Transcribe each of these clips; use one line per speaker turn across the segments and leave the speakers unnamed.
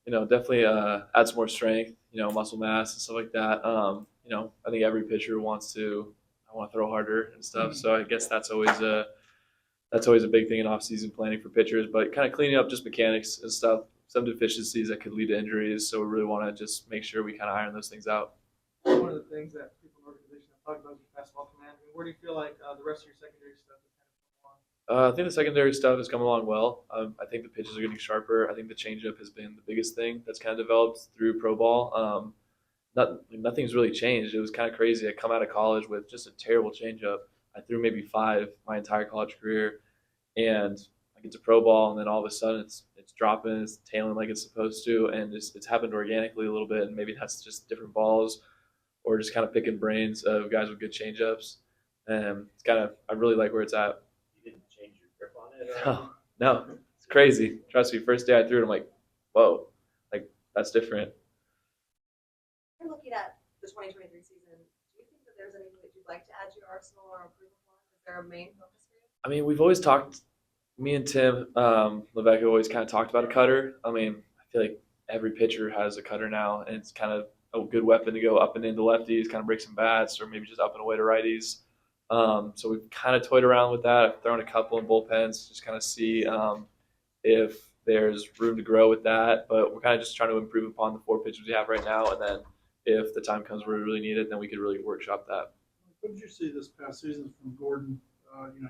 definitely adds more strength, muscle mass and stuff like that. I think every pitcher wants to I want to throw harder and stuff. So I guess that's always a big thing in off-season planning for pitchers. But kind of cleaning up just mechanics and stuff, some deficiencies that could lead to injuries. So we really want to just make sure we kind of iron those things out.
One of the things that people in the organization have talked about is your fastball command. I mean, where do you feel like the rest of your secondary stuff is kind of coming along?
I think the secondary stuff has come along well. I think the pitches are getting sharper. I think the changeup has been the biggest thing that's kind of developed through pro ball. Nothing's really changed. It was kind of crazy. I come out of college with just a terrible changeup. I threw maybe five my entire college career, and I get to pro ball, and then all of a sudden it's dropping, it's tailing like it's supposed to, and it's happened organically a little bit. And maybe that's just different balls, or just kind of picking brains of guys with good changeups. And it's kind of I really like where it's at.
You didn't change your grip on it?
No, no, it's crazy. Trust me. First day I threw it, I'm like, whoa, like that's different.
You're looking at the 2023 season. Do you think that there's anything that you'd like to add to your arsenal or improve upon? Is there a main focus for you?
I mean, we've always talked. Me and Tim Levesque always kind of talked about a cutter. I mean, I feel like every pitcher has a cutter now, and it's kind of a good weapon to go up and into lefties, kind of break some bats, or maybe just up and away to righties. So we've kind of toyed around with that. I've thrown a couple in bullpens, just kind of see if there's room to grow with that. But we're kind of just trying to improve upon the four pitches we have right now, and then if the time comes where we really need it, then we could really workshop that.
What did you see this past season from Gordon?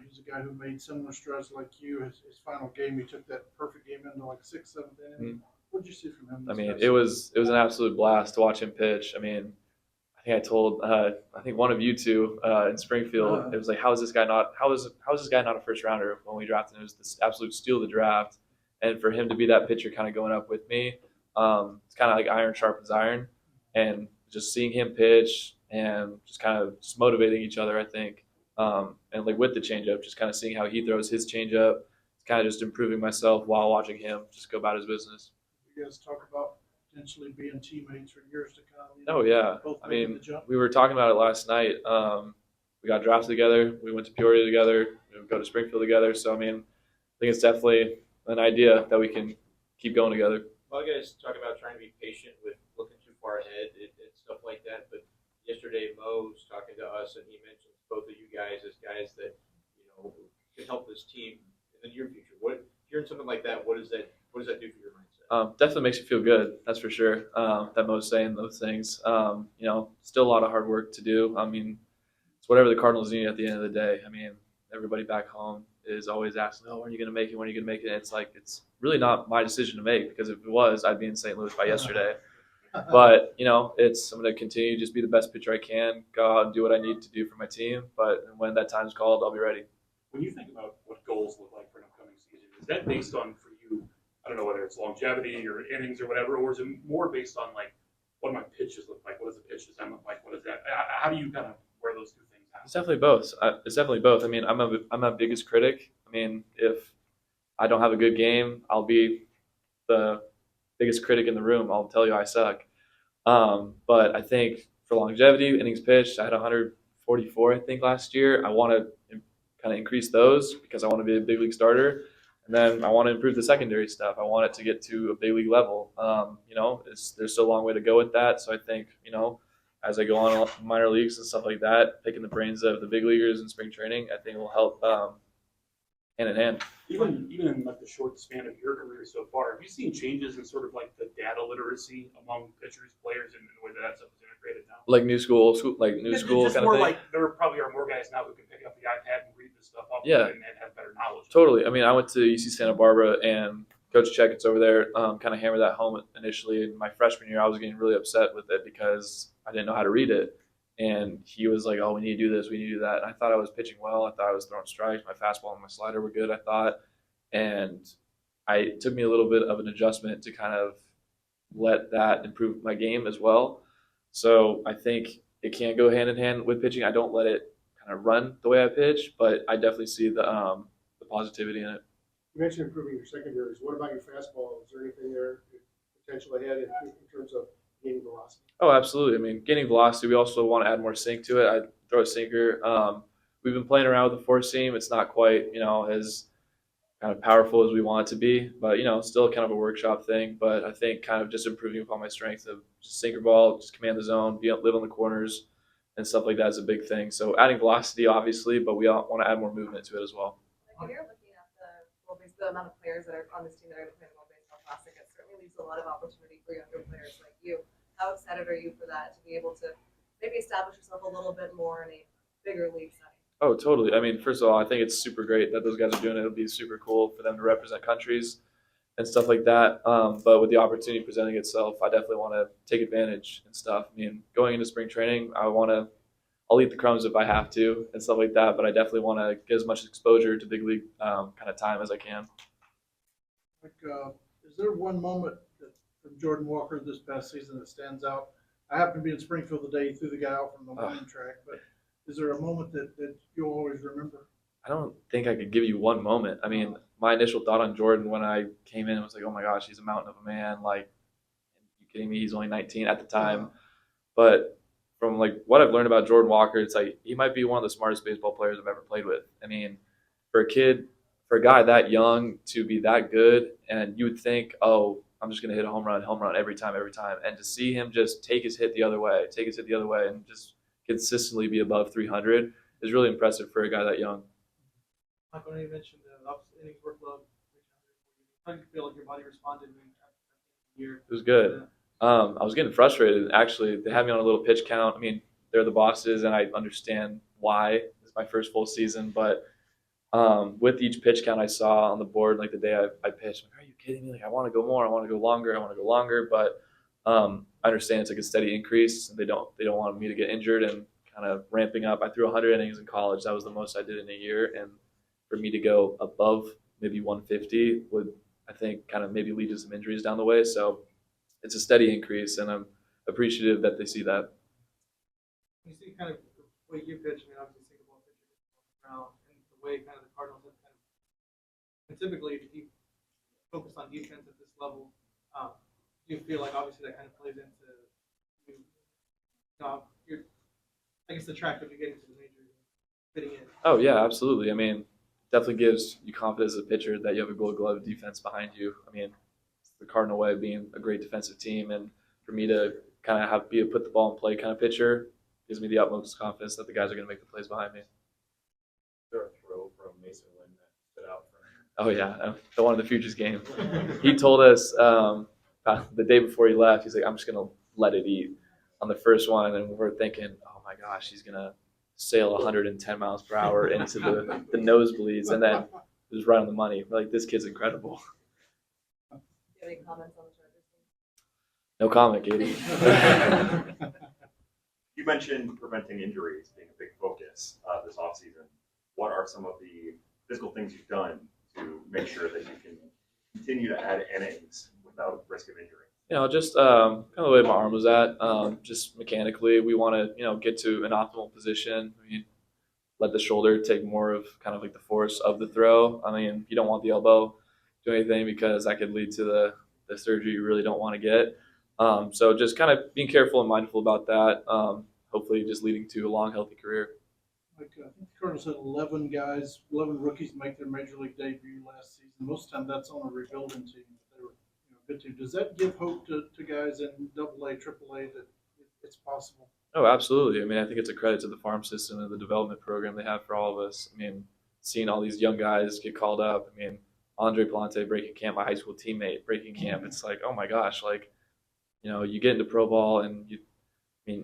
He's a guy who made similar strides like you. His final game, he took that perfect game into like sixth, seventh inning. What did you see from him?
I mean, it was an absolute blast to watch him pitch. I mean, I think I told I think one of you two in Springfield. It was like, how is this guy not a first rounder when we drafted him? It was this absolute steal of the draft, and for him to be that pitcher, kind of going up with me, it's kind of like iron sharpens iron, and just seeing him pitch and just kind of just motivating each other, I think, and like with the changeup, just kind of seeing how he throws his changeup, kind of just improving myself while watching him just go about his business.
You guys talk about potentially being teammates for years to come.
Oh yeah, I mean, we were talking about it last night. We got drafted together. We went to Peoria together. We would go to Springfield together. So I mean, I think it's definitely an idea that we can keep going together.
A lot of guys talk about trying to be patient with looking too far ahead and stuff like that. But yesterday, Mo was talking to us, and he mentions both of you guys as guys that can help this team in the near future. What hearing something like that? What does that do for your mindset?
Definitely makes you feel good. That's for sure. That Mo's saying those things. Still a lot of hard work to do. I mean, it's whatever the Cardinals need at the end of the day. I mean, everybody back home is always asking, "Oh, when are you going to make it? When are you going to make it?" And it's like it's really not my decision to make because if it was, I'd be in St. Louis by yesterday. But I'm going to continue to just be the best pitcher I can, go out and do what I need to do for my team. But when that time's called, I'll be ready.
When you think about what goals look like for an upcoming season, is that based on for you? I don't know whether it's longevity or innings or whatever, or is it more based on like what do my pitches look like? What does the pitch design look like? What is that? How do you kind of wear those two things out?
It's definitely both. It's definitely both. I mean, I'm a biggest critic. I mean, if I don't have a good game, I'll be the biggest critic in the room. I'll tell you I suck. But I think for longevity, innings pitched, I had 144, I think, last year. I want to kind of increase those because I want to be a big league starter. And then I want to improve the secondary stuff. I want it to get to a big league level. There's still a long way to go with that. So I think, as I go on minor leagues and stuff like that, picking the brains of the big leaguers in spring training, I think will help hand in hand.
Even in like the short span of your career so far, have you seen changes in sort of like the data literacy among pitchers, players, and the way that stuff is integrated now?
Like new school
Just
kind
more
of thing.
like there probably are more guys now who can pick up the iPad and read this stuff up
Yeah.
and have better knowledge.
Totally. I mean, I went to UC Santa Barbara, and Coach Checketts over there kind of hammered that home initially. In my freshman year, I was getting really upset with it because I didn't know how to read it. And he was like, "Oh, we need to do this, we need to do that." And I thought I was pitching well. I thought I was throwing strikes. My fastball and my slider were good, I thought. And it took me a little bit of an adjustment to kind of let that improve my game as well. So I think it can go hand in hand with pitching. I don't let it kind of run the way I pitch, but I definitely see the positivity in it.
You mentioned improving your secondaries. What about your fastball? Is there anything there potential ahead in terms of gaining velocity?
Oh, absolutely. I mean, gaining velocity, we also want to add more sink to it. I throw a sinker. We've been playing around with the four seam. It's not quite, as kind of powerful as we want it to be, but still kind of a workshop thing. But I think kind of just improving upon my strength of just sinker ball, just command the zone, live on the corners, and stuff like that is a big thing. So adding velocity, obviously, but we all want to add more movement to it as well.
Like when you're looking at the amount of players that are on this team that are going to play the World Baseball Classic, it certainly leaves a lot of opportunity for younger players like you. How excited are you for that, to be able to maybe establish yourself a little bit more in a bigger league setting?
Oh, totally. I mean, first of all, I think it's super great that those guys are doing it. It'll be super cool for them to represent countries and stuff like that. But with the opportunity presenting itself, I definitely want to take advantage and stuff. I mean, going into spring training, I'll eat the crumbs if I have to and stuff like that. But I definitely want to get as much exposure to big league kind of time as I can.
Like, is there one moment from Jordan Walker this past season that stands out? I happened to be in Springfield the day he threw the guy out from the warning track, but is there a moment that you'll always remember?
I don't think I could give you one moment. I mean, my initial thought on Jordan when I came in was like, oh my gosh, he's a mountain of a man. Like, are you kidding me? He's only 19 at the time. But from like what I've learned about Jordan Walker, it's like he might be one of the smartest baseball players I've ever played with. I mean, for a guy that young to be that good, and you would think, oh, I'm just gonna hit a home run every time, and to see him just take his hit the other way, and just consistently be above 300 is really impressive for a guy that young.
Michael, you mentioned the opposite innings workload. How do you feel like your body responded after the year?
It was good. I was getting frustrated. Actually, they had me on a little pitch count. I mean, they're the bosses, and I understand why. It's my first full season, but with each pitch count I saw on the board, like the day I pitched, I'm like, are you kidding me? Like, I want to go more. I want to go longer. But I understand it's like a steady increase. They don't want me to get injured and kind of ramping up. I threw 100 innings in college. That was the most I did in a year, and for me to go above maybe 150 would, I think, kind of maybe lead to some injuries down the way. So it's a steady increase, and I'm appreciative that they see that.
You see kind of the way you pitch, I mean, obviously single ball pitcher around, and the way kind of the Cardinals have kind of, and typically if you focus on defense at this level, do you feel like obviously that kind of plays into I guess the track of you getting to the majors and fitting in?
Oh yeah, absolutely. I mean, definitely gives you confidence as a pitcher that you have a Gold Glove defense behind you. I mean, it's the Cardinal way of being a great defensive team, and for me to kind of be a put the ball in play kind of pitcher gives me the utmost confidence that the guys are going to make the plays behind me.
Is there a throw from Mason Lynn that stood out for him?
Oh yeah, the one of the Futures game. He told us the day before he left, he's like, I'm just going to let it eat on the first one, and we're thinking, oh my gosh, he's going to sail 110 miles per hour into the nosebleeds, and then it was right on the money. We're like, this kid's incredible.
Do you have any comments on the Chargers team?
No comment, Katie.
You mentioned preventing injuries being a big focus this offseason. What are some of the physical things you've done to make sure that you can continue to add innings without risk of injury?
Just kind of the way my arm was at. Just mechanically, we want to, get to an optimal position. I mean, let the shoulder take more of kind of like the force of the throw. I mean, you don't want the elbow do anything because that could lead to the surgery you really don't want to get. So just kind of being careful and mindful about that. Hopefully, just leading to a long, healthy career.
Like, I think the Cardinals had 11 rookies make their major league debut last season. Most of the time, that's on a rebuilding team. They were good team. Does that give hope to guys in AA, AAA that it's possible?
Oh, absolutely. I mean, I think it's a credit to the farm system and the development program they have for all of us. I mean, seeing all these young guys get called up. I mean, Andre Palante breaking camp, my high school teammate breaking camp. It's like, oh my gosh, like, you get into pro ball and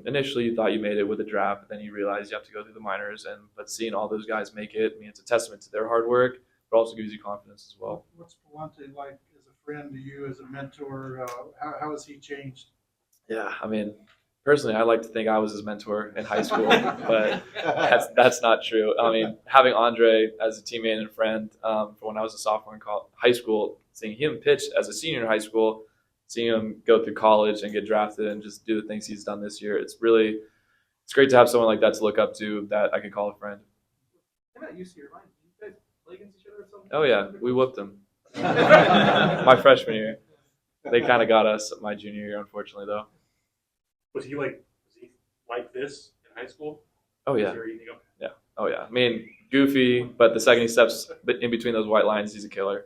initially you thought you made it with a draft, but then you realize you have to go through the minors. But seeing all those guys make it, it's a testament to their hard work, but also gives you confidence as well.
What's Palante like as a friend to you, as a mentor? How has he changed?
Yeah, personally, I like to think I was his mentor in high school, but that's not true. Having Andre as a teammate and friend for when I was a sophomore in high school, seeing him pitch as a senior in high school, seeing him go through college and get drafted and just do the things he's done this year, it's great to have someone like that to look up to that I can call a friend.
I'm not used to your mind. Did you guys play against each other or something?
Oh yeah, we whooped them. My freshman year. They kind of got us my junior year, unfortunately, though.
Was he like this in high school?
Oh yeah.
Is there anything else?
Yeah. Oh yeah. goofy, but the second he steps in between those white lines, he's a killer.